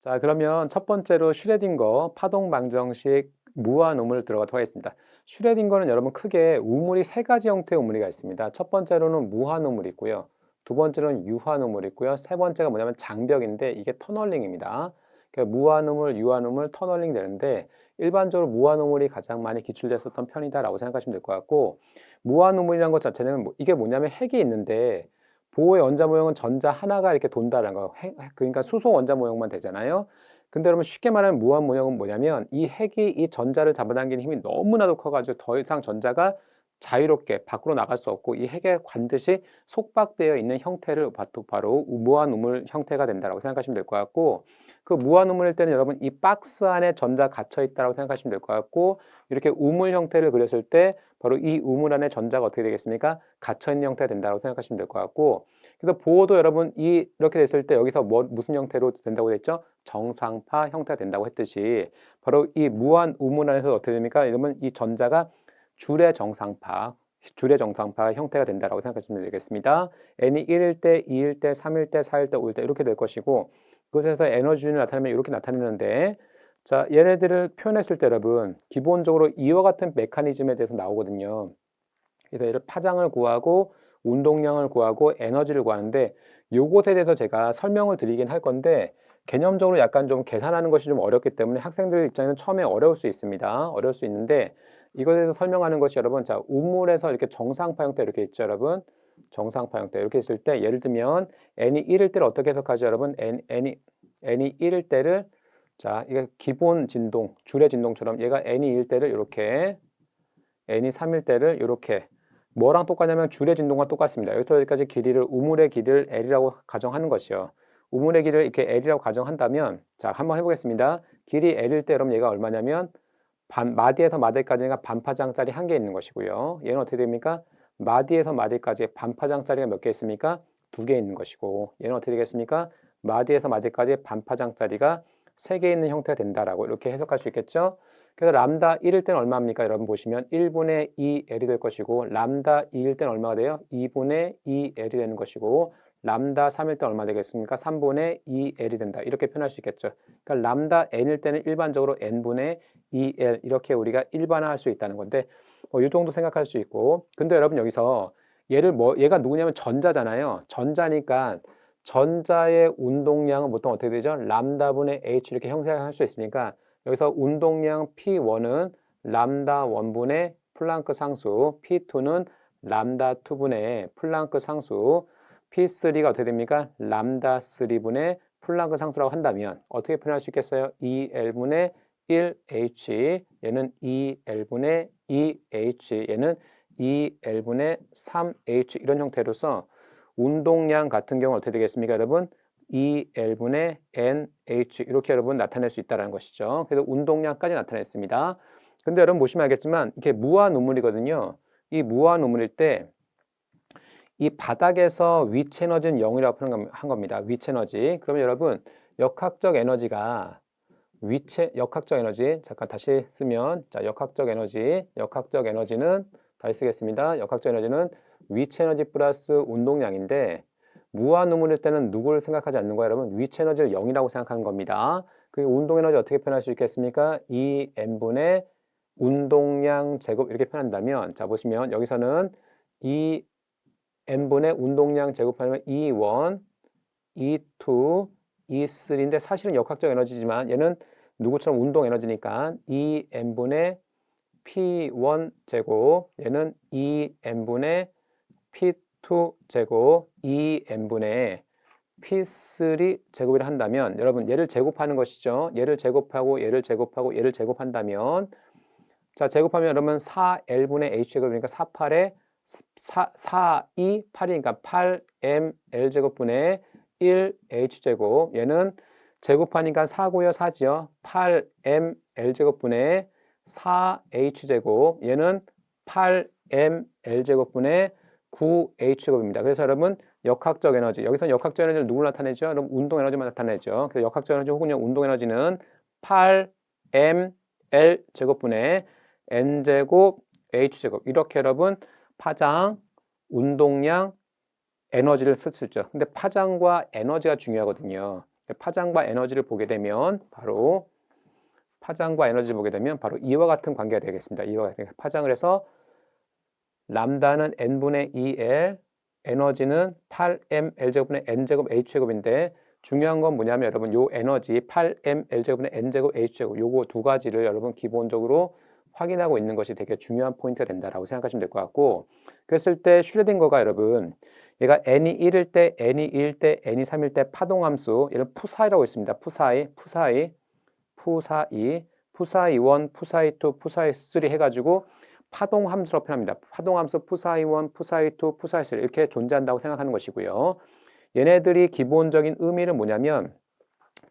자, 그러면 첫 번째로 슈레딩거 파동 방정식 무한 우물 들어가도록 하겠습니다. 슈레딩거는 여러분 크게 우물이 세 가지 형태의 우물이 있습니다. 첫 번째로는 무한 우물이 있고요. 두 번째로는 유한 우물이 있고요. 세 번째가 뭐냐면 장벽인데 이게 터널링입니다. 그러니까 무한 우물, 유한 우물, 터널링 되는데 일반적으로 무한 우물이 가장 많이 기출됐었던 편이다라고 생각하시면 될 것 같고, 무한 우물이라는 것 자체는 이게 뭐냐면 핵이 있는데 보호의 원자 모형은 전자 하나가 이렇게 돈다는 거. 그러니까 수소 원자 모형만 되잖아요. 근데 여러분 쉽게 말하면 무한 모형은 뭐냐면 이 핵이 이 전자를 잡아당기는 힘이 너무나도 커가지고 더 이상 전자가 자유롭게 밖으로 나갈 수 없고 이 핵에 반드시 속박되어 있는 형태를 바로 무한 우물 형태가 된다고 생각하시면 될 것 같고, 그 무한 우물일 때는 여러분 이 박스 안에 전자 갇혀 있다고 생각하시면 될 것 같고, 이렇게 우물 형태를 그렸을 때 바로 이 우물 안에 전자가 어떻게 되겠습니까? 갇혀 있는 형태가 된다고 생각하시면 될 것 같고, 그래서 보호도 여러분 이렇게 됐을 때 여기서 무슨 형태로 된다고 했죠? 정상파 형태가 된다고 했듯이 바로 이 무한 우물 안에서 어떻게 됩니까? 이러면 이 전자가 줄의 정상파 형태가 된다고 생각하시면 되겠습니다. n이 1일 때, 2일 때, 3일 때, 4일 때, 5일 때 이렇게 될 것이고, 그것에서 에너지를 나타내면 이렇게 나타내는데, 자, 얘네들을 표현했을 때 여러분 기본적으로 이와 같은 메커니즘에 대해서 나오거든요. 그래서 얘를 파장을 구하고 운동량을 구하고 에너지를 구하는데, 요것에 대해서 제가 설명을 드리긴 할 건데 개념적으로 약간 좀 계산하는 것이 좀 어렵기 때문에 학생들 입장에서는 처음에 어려울 수 있습니다. 어려울 수 있는데 이것에 대해서 설명하는 것이 여러분, 자, 우물에서 이렇게 정상파 형태 이렇게 있죠 여러분. 정상파 형태 이렇게 있을 때 예를 들면 n이 1일 때를 어떻게 해석하죠 여러분? n이 1일 때를, 자, 이게 기본 진동, 줄의 진동처럼 얘가 n이 1일 때를 이렇게, n이 3일 때를 이렇게, 뭐랑 똑같냐면 줄의 진동과 똑같습니다. 여기서 여기까지 길이를, 우물의 길이를 L이라고 가정하는 것이요. 우물의 길이를 이렇게 L이라고 가정한다면, 자, 한번 해보겠습니다. 길이 L일 때 그럼 얘가 얼마냐면 마디에서 마디까지가 반파장짜리 한 개 있는 것이고요. 얘는 어떻게 됩니까? 마디에서 마디까지 반파장짜리가 몇 개 있습니까? 두 개 있는 것이고, 얘는 어떻게 되겠습니까? 마디에서 마디까지 반파장짜리가 세 개 있는 형태가 된다라고 이렇게 해석할 수 있겠죠? 그래서 람다 1일 때는 얼마입니까? 여러분 보시면 1분의 2L이 될 것이고, 람다 2일 때는 얼마가 돼요? 2분의 2L이 되는 것이고, 람다 3일 때 얼마 되겠습니까? 3분의 2L이 된다. 이렇게 표현할 수 있겠죠. 그러니까 람다 n일 때는 일반적으로 n분의 2L 이렇게 우리가 일반화할 수 있다는 건데, 이 정도 생각할 수 있고, 근데 여러분 여기서 얘가 누구냐면 전자잖아요. 전자니까 전자의 운동량은 보통 어떻게 되죠? 람다분의 h 이렇게 형성할 수 있으니까 여기서 운동량 P1은 람다 1분의 플랑크 상수, P2는 람다 2분의 플랑크 상수, P3가 어떻게 됩니까? 람다 3분의 플랑크 상수라고 한다면 어떻게 표현할 수 있겠어요? 2L분의 1H, 얘는 2L분의 2H, 얘는 2L분의 3H 이런 형태로서 운동량 같은 경우는 어떻게 되겠습니까, 여러분? 2L분의 NH 이렇게 여러분 나타낼 수 있다는 것이죠. 그래서 운동량까지 나타냈습니다. 근데 여러분 보시면 알겠지만 이게 무한 우물이거든요. 이 무한 우물일 때 이 바닥에서 위치 에너지는 0이라고 한 겁니다. 위치 에너지. 그러면 여러분 역학적 에너지가 역학적 에너지, 잠깐 다시 쓰면, 자, 역학적 에너지는 다시 쓰겠습니다. 역학적 에너지는 위치 에너지 플러스 운동량인데 무한 우물일 때는 누구를 생각하지 않는 거예요, 여러분? 위치 에너지를 0이라고 생각하는 겁니다. 그 운동 에너지 어떻게 표현할 수 있겠습니까? 2n분의 운동량 제곱 이렇게 표현한다면, 자, 보시면 여기서는 2n분의 운동량 제곱하면 E1, E2, E3인데 사실은 역학적 에너지지만 얘는 누구처럼 운동 에너지니까 2n분의 P1 제곱, 얘는 2n분의 P2 제곱, 2n분의 P3 제곱이라 한다면 여러분 얘를 제곱하는 것이죠. 얘를 제곱하고 얘를 제곱하고 얘를 제곱한다면, 자, 제곱하면 여러분 4L분의 H 제곱이니까 4, 2, 8이니까 8mL 제곱분의 1H제곱, 얘는 제곱하니까 4고요 4지요. 8mL제곱분의 4H제곱, 얘는 8mL제곱분의 9H제곱입니다. 그래서 여러분 역학적 에너지, 여기서 역학적 에너지를 누구 나타내죠? 여러분 운동 에너지만 나타내죠. 그래서 역학적 에너지 혹은 운동 에너지는 8mL제곱분의 N제곱 H제곱, 이렇게 여러분 파장, 운동량, 에너지를 쓸 수 있죠. 근데 파장과 에너지가 중요하거든요. 파장과 에너지를 보게 되면 바로 이와 같은 관계가 되겠습니다. 이와 같은 파장을 해서 람다는 n분의 2L, 에너지는 8mL제곱분의 n제곱 h제곱인데 중요한 건 뭐냐면 여러분 요 에너지 8mL제곱분의 n제곱 h제곱 요거 두 가지를 여러분 기본적으로 확인하고 있는 것이 되게 중요한 포인트가 된다라고 생각하시면 될 것 같고, 그랬을 때 슈레딩거가 여러분 얘가 n이 1일 때, n이 2일 때, n이 3일 때 파동함수 얘를 푸사이라고 있습니다. 푸사이, 푸사이 1, 푸사이 2, 푸사이 3 해가지고 파동함수로 표현합니다. 파동함수 푸사이 1, 푸사이 2, 푸사이 3 이렇게 존재한다고 생각하는 것이고요. 얘네들이 기본적인 의미는 뭐냐면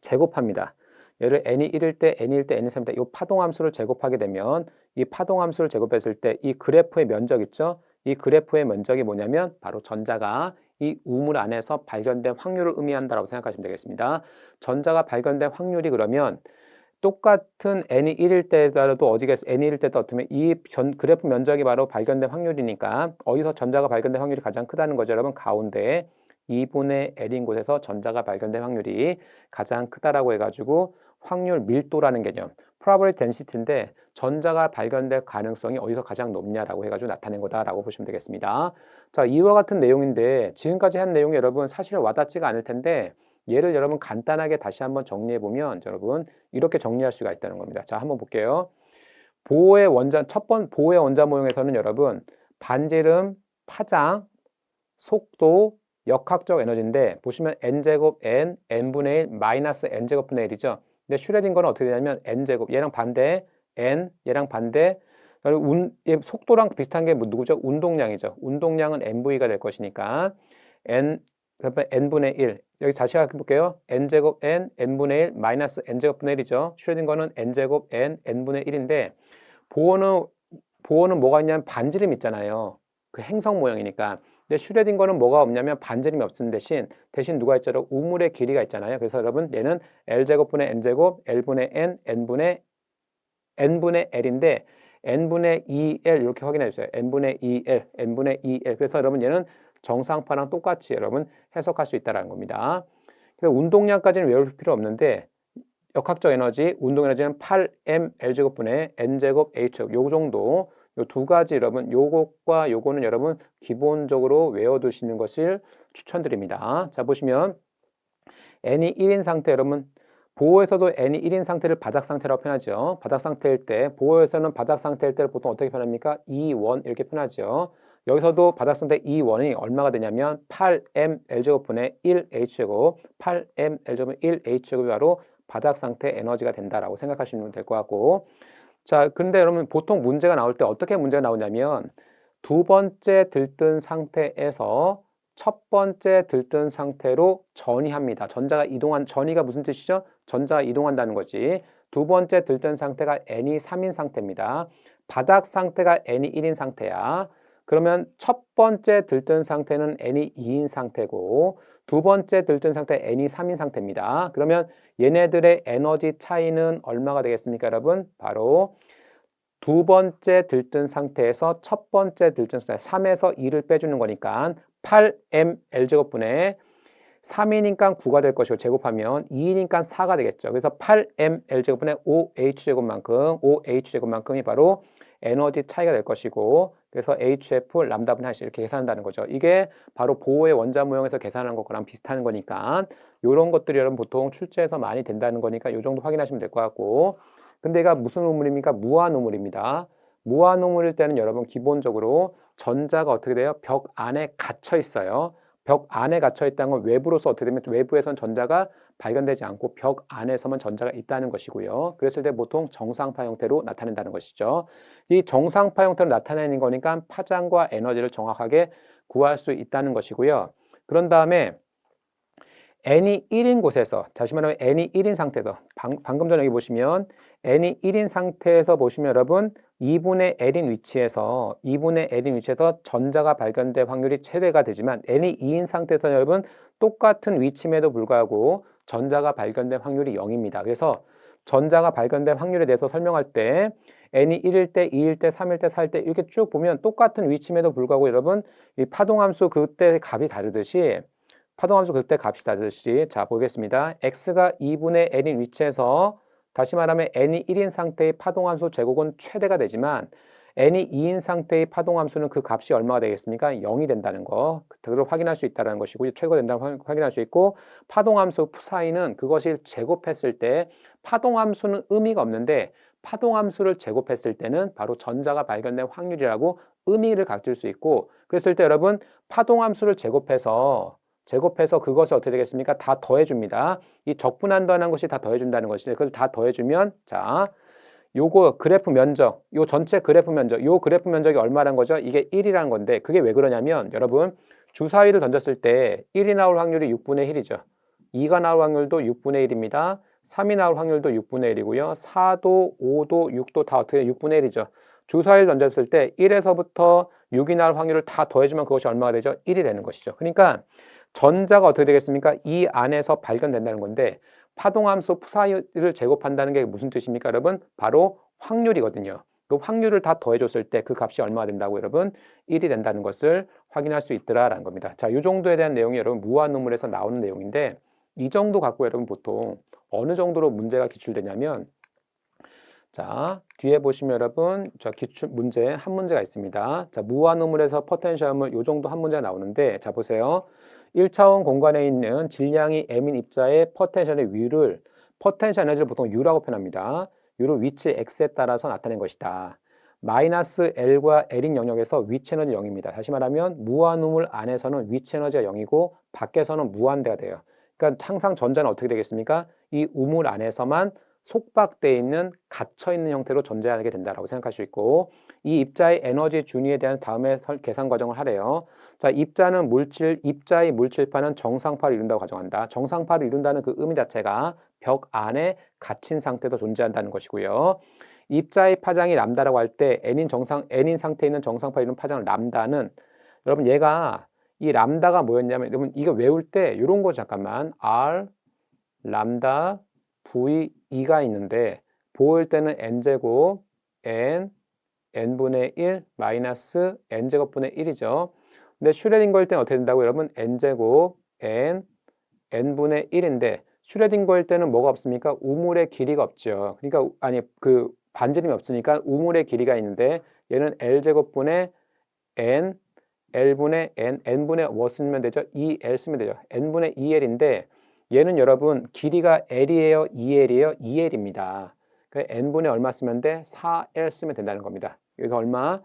제곱합니다. 얘를 n이 1일 때, n일 때, n이 3일 때 이 파동함수를 제곱하게 되면 이 파동함수를 제곱했을 때 이 그래프의 면적 있죠? 이 그래프의 면적이 뭐냐면 바로 전자가 이 우물 안에서 발견된 확률을 의미한다고 생각하시면 되겠습니다. 전자가 발견된 확률이 그러면 똑같은 n이 1일 때라도 어디겠어? n이 1일 때도 어쩌면 이 그래프 면적이 바로 발견된 확률이니까 어디서 전자가 발견된 확률이 가장 크다는 거죠. 여러분 가운데 2분의 L인 곳에서 전자가 발견된 확률이 가장 크다라고 해가지고 확률 밀도라는 개념, probability density인데 전자가 발견될 가능성이 어디서 가장 높냐라고 해가지고 나타낸 거다라고 보시면 되겠습니다. 자, 이와 같은 내용인데 지금까지 한 내용이 여러분 사실 와닿지가 않을 텐데 얘를 여러분 간단하게 다시 한번 정리해 보면 여러분 이렇게 정리할 수가 있다는 겁니다. 자, 한번 볼게요. 보호의 원자 모형에서는 여러분 반지름, 파장, 속도, 역학적 에너지인데 보시면 n제곱 n, n분의 1 마이너스 n제곱분의 1이죠. 근데 슈레딩거는 어떻게 되냐면 n제곱, 얘랑 반대 n, 얘랑 반대 얘 속도랑 비슷한 게 누구죠? 운동량이죠. 운동량은 nv가 될 것이니까 n분의 1 여기 다시 해볼게요. n제곱 n, n분의 1 마이너스 n제곱분의 1이죠. 슈레딩거는 n제곱 n, n분의 1인데 보호는 뭐가 있냐면 반지름 있잖아요. 그 행성 모형이니까. 근데 슈레딩거는 뭐가 없냐면 반지름이 없는 대신 누가 있죠? 우물의 길이가 있잖아요. 그래서 여러분 얘는 L제곱분의 N제곱, L분의 N, N분의 L인데 N분의 2L 이렇게 확인해 주세요. N분의 2L, N분의 2L. 그래서 여러분 얘는 정상파랑 똑같이 여러분 해석할 수 있다는 겁니다. 그래서 운동량까지는 외울 필요 없는데 역학적 에너지, 운동 에너지는 8mL제곱분의 N제곱 H제곱 요 정도 요 두 가지 여러분 요것과 요거는 여러분 기본적으로 외워두시는 것을 추천드립니다. 자 보시면 n이 1인 상태 여러분 보호에서도 n이 1인 상태를 바닥 상태라고 표현하죠. 바닥 상태일 때 보호에서는 바닥 상태일 때를 보통 어떻게 표현합니까? 2원 이렇게 표현하죠. 여기서도 바닥 상태 2원이 얼마가 되냐면 8mL제곱분의 1H제곱 8mL제곱분의 1H제곱이 바로 바닥 상태 에너지가 된다라고 생각하시면 될 것 같고, 자, 근데 여러분 보통 문제가 나올 때 어떻게 문제가 나오냐면 두 번째 들뜬 상태에서 첫 번째 들뜬 상태로 전이합니다. 전이가 무슨 뜻이죠? 전자가 이동한다는 거지. 두 번째 들뜬 상태가 n이 3인 상태입니다. 바닥 상태가 n이 1인 상태야. 그러면 첫 번째 들뜬 상태는 n이 2인 상태고 두 번째 들뜬 상태 n이 3인 상태입니다. 그러면 얘네들의 에너지 차이는 얼마가 되겠습니까, 여러분? 바로 두 번째 들뜬 상태에서 첫 번째 들뜬 상태 3에서 2를 빼주는 거니까 8mL제곱분의 3이니까 9가 될 것이고 제곱하면 2이니까 4가 되겠죠. 그래서 8mL제곱분의 5H제곱만큼이 바로 에너지 차이가 될 것이고 그래서 HF 람다분의 하시 이렇게 계산한다는 거죠. 이게 바로 보호의 원자 모형에서 계산한 것과랑 비슷한 거니까 이런 것들이 여러분 보통 출제에서 많이 된다는 거니까 이 정도 확인하시면 될 것 같고, 근데 얘가 무슨 우물입니까? 무한 우물입니다. 무한 우물일 때는 여러분 기본적으로 전자가 어떻게 돼요? 벽 안에 갇혀 있어요. 벽 안에 갇혀 있다는 건 외부로서 어떻게 되면 외부에선 전자가 발견되지 않고 벽 안에서만 전자가 있다는 것이고요. 그랬을 때 보통 정상파 형태로 나타낸다는 것이죠. 이 정상파 형태로 나타내는 거니까 파장과 에너지를 정확하게 구할 수 있다는 것이고요. 그런 다음에 n이 1인 곳에서, 다시 말하면 n이 1인 상태에서 방금 전에 여기 보시면 n이 1인 상태에서 보시면 여러분 2분의 L인 위치에서 전자가 발견될 확률이 최대가 되지만 n이 2인 상태에서 여러분 똑같은 위치임에도 불구하고 전자가 발견될 확률이 0입니다. 그래서 전자가 발견된 확률에 대해서 설명할 때 n이 1일 때, 2일 때, 3일 때, 4일 때 이렇게 쭉 보면 똑같은 위치임에도 불구하고 여러분 이 파동함수 그때 값이 다르듯이 자 보겠습니다. x가 2분의 n인 위치에서 다시 말하면 n이 1인 상태의 파동함수 제곱은 최대가 되지만 n이 2인 상태의 파동함수는 그 값이 얼마가 되겠습니까? 0이 된다는 거. 그걸 확인할 수 있다는 것이고요. 최고가 된다고 확인할 수 있고 파동함수 사이는 그것이 제곱했을 때 파동함수는 의미가 없는데 파동함수를 제곱했을 때는 바로 전자가 발견된 확률이라고 의미를 가질 수 있고 그랬을 때 여러분 파동함수를 제곱해서 그것을 어떻게 되겠습니까? 다 더해줍니다. 이 적분한다는 것이 다 더해준다는 것이죠. 그걸 다 더해주면 자 요거 그래프 면적, 요 전체 그래프 면적, 요 그래프 면적이 얼마란 거죠? 이게 1이라는 건데 그게 왜 그러냐면 여러분 주사위를 던졌을 때 1이 나올 확률이 6분의 1이죠. 2가 나올 확률도 6분의 1입니다. 3이 나올 확률도 6분의 1이고요. 4도, 5도, 6도 다 어떻게 6분의 1이죠. 주사위를 던졌을 때 1에서부터 6이 나올 확률을 다 더해주면 그것이 얼마가 되죠? 1이 되는 것이죠. 그러니까 전자가 어떻게 되겠습니까? 이 안에서 발견된다는 건데 파동함수 사이를 제곱한다는 게 무슨 뜻입니까, 여러분? 바로 확률이거든요. 그 확률을 다 더해줬을 때 그 값이 얼마가 된다고 여러분? 1이 된다는 것을 확인할 수 있더라라는 겁니다. 자, 이 정도에 대한 내용이 여러분 무한노물에서 나오는 내용인데 이 정도 갖고 여러분 보통 어느 정도로 문제가 기출되냐면 자, 뒤에 보시면 여러분 자, 기출 문제 한 문제가 있습니다. 자, 무한노물에서 포텐셜물 이 정도 한 문제가 나오는데 자, 보세요. 1차원 공간에 있는 질량이 m인 입자의 포텐셜의 U를 포텐셜 에너지를 보통 U라고 표현합니다. U를 위치 X에 따라서 나타낸 것이다. 마이너스 L과 L인 영역에서 위치 에너지 0입니다. 다시 말하면 무한우물 안에서는 위치 에너지가 0이고 밖에서는 무한대가 돼요. 그러니까 항상 전자는 어떻게 되겠습니까? 이 우물 안에서만 속박되어 있는 갇혀 있는 형태로 존재하게 된다라고 생각할 수 있고 이 입자의 에너지 준위에 대한 다음에 계산 과정을 하래요. 자, 입자는 입자의 물질파는 정상파를 이룬다고 가정한다. 정상파를 이룬다는 그 의미 자체가 벽 안에 갇힌 상태도 존재한다는 것이고요. 입자의 파장이 람다라고 할 때 n인 상태에 있는 정상파를 이룬 파장을 람다는 여러분 얘가 이 람다가 뭐였냐면 여러분 이거 외울 때 이런 거 잠깐만 R 람다 V 2가 있는데 보일 때는 n제곱 n분의 1 마이너스 n제곱분의 1이죠. 근데 슈레딩거일 때는 어떻게 된다고 여러분? n제곱 n분의 1인데 슈레딩거일 때는 뭐가 없습니까? 우물의 길이가 없죠. 그러니까 그 반지름이 없으니까 우물의 길이가 있는데 얘는 l제곱분의 n l분의 n분의 뭐 쓰면 되죠? 2l 쓰면 되죠. n분의 2l인데 얘는 여러분 길이가 l이에요? 2l이에요? 2l입니다. 그러니까 n분의 얼마 쓰면 돼? 4l 쓰면 된다는 겁니다. 여기서 얼마?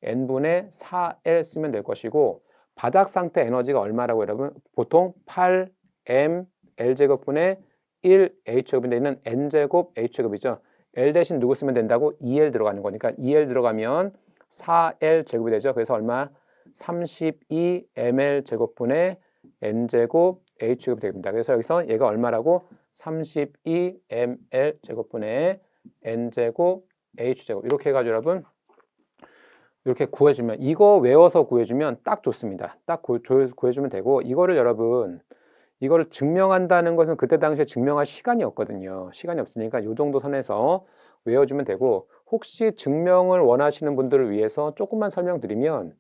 n분의 4l 쓰면 될 것이고 바닥 상태 에너지가 얼마라고 여러분? 보통 8m l제곱분의 1h제곱인데 얘는 n제곱 h제곱이죠. l 대신 누구 쓰면 된다고? 2l 들어가는 거니까 2l 들어가면 4l 제곱이 되죠. 그래서 얼마? 32ml 제곱분의 n제곱 h제곱이 됩니다. 그래서 여기서 얘가 얼마라고? 32ml 제곱분의 n제곱 h제곱 이렇게 해가지고 여러분 이렇게 구해주면 이거 외워서 구해주면 딱 좋습니다. 딱 구해주면 되고 이거를 여러분 이거를 증명한다는 것은 그때 당시에 증명할 시간이 없거든요. 시간이 없으니까 이 정도 선에서 외워주면 되고 혹시 증명을 원하시는 분들을 위해서 조금만 설명드리면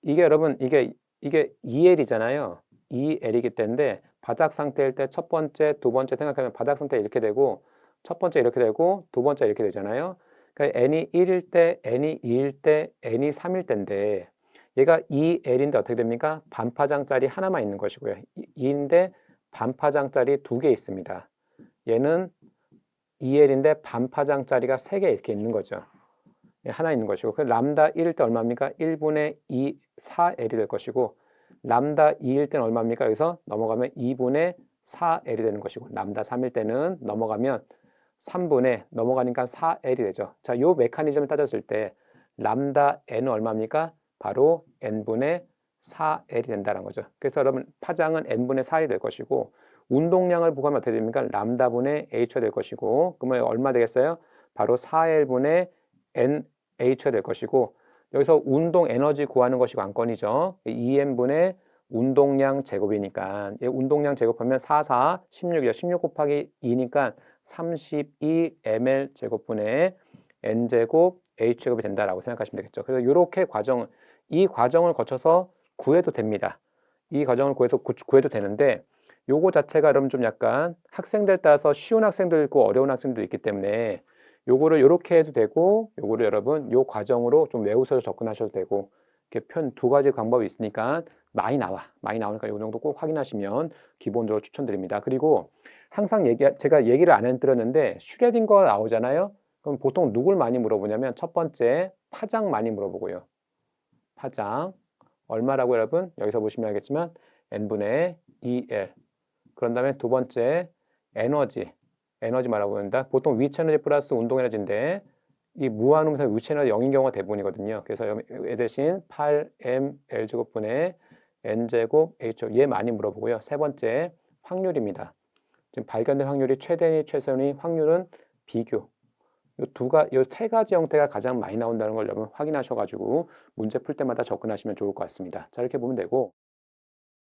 이게 여러분 이게 2L이잖아요. 2L이기 때문에 바닥 상태일 때 첫 번째, 두 번째 생각하면 바닥 상태 이렇게 되고 첫 번째 이렇게 되고 두 번째 이렇게 되잖아요. 그러니까 n이 1일 때, n이 2일 때, n이 3일 때인데 얘가 2L인데 어떻게 됩니까? 반파장짜리 하나만 있는 것이고요. 2인데 반파장짜리 2개 있습니다. 얘는 2L인데 반파장짜리가 3개 이렇게 있는 거죠. 하나 있는 것이고 그 람다 1일 때 얼마입니까? 1분의 2, 4L이 될 것이고 람다 2일 때는 얼마입니까? 여기서 넘어가면 2분의 4L이 되는 것이고 람다 3일 때는 넘어가면 3분의 넘어가니까 4L이 되죠. 자, 요 메커니즘을 따졌을 때 람다 n은 얼마입니까? 바로 n분의 4L이 된다는 거죠. 그래서 여러분 파장은 n분의 4L이 될 것이고 운동량을 구하면 어떻게 됩니까? 람다분의 h가 될 것이고 그러면 얼마 되겠어요? 바로 4L분의 NH가 될 것이고 여기서 운동 에너지 구하는 것이 관건이죠. 2n분의 운동량 제곱이니까 운동량 제곱하면 4, 16이죠. 16 곱하기 2니까 32ml 제곱분의 n제곱 h제곱이 된다라고 생각하시면 되겠죠. 그래서 이렇게 이 과정을 거쳐서 구해도 됩니다. 이 과정을 구해도 되는데 요거 자체가 여러분 좀 약간 학생들 따라서 쉬운 학생도 있고 어려운 학생도 있기 때문에 요거를 요렇게 해도 되고 요거를 여러분 요 과정으로 좀 외우셔서 접근하셔도 되고 이렇게 두 가지 방법이 있으니까 많이 나오니까 요 정도 꼭 확인하시면 기본적으로 추천드립니다. 그리고 항상 제가 얘기를 안 해드렸는데 슈레딩거 나오잖아요. 그럼 보통 누굴 많이 물어보냐면 첫 번째 파장 많이 물어보고요. 파장 얼마라고 여러분? 여기서 보시면 알겠지만 n분의 2L. 그런 다음에 두 번째 에너지 말하고 한다. 보통 위치 에너지 플러스 운동 에너지인데 이 무한음에서 위치 에너지 0인 경우가 대부분이거든요. 그래서 얘 대신 8mL 제곱분의 n제곱 h제곱 얘 많이 물어보고요. 세 번째 확률입니다. 지금 발견된 확률이 최대니 최소니 확률은 비교. 요 세 가지 형태가 가장 많이 나온다는 걸 여러분 확인하셔가지고 문제 풀 때마다 접근하시면 좋을 것 같습니다. 자, 이렇게 보면 되고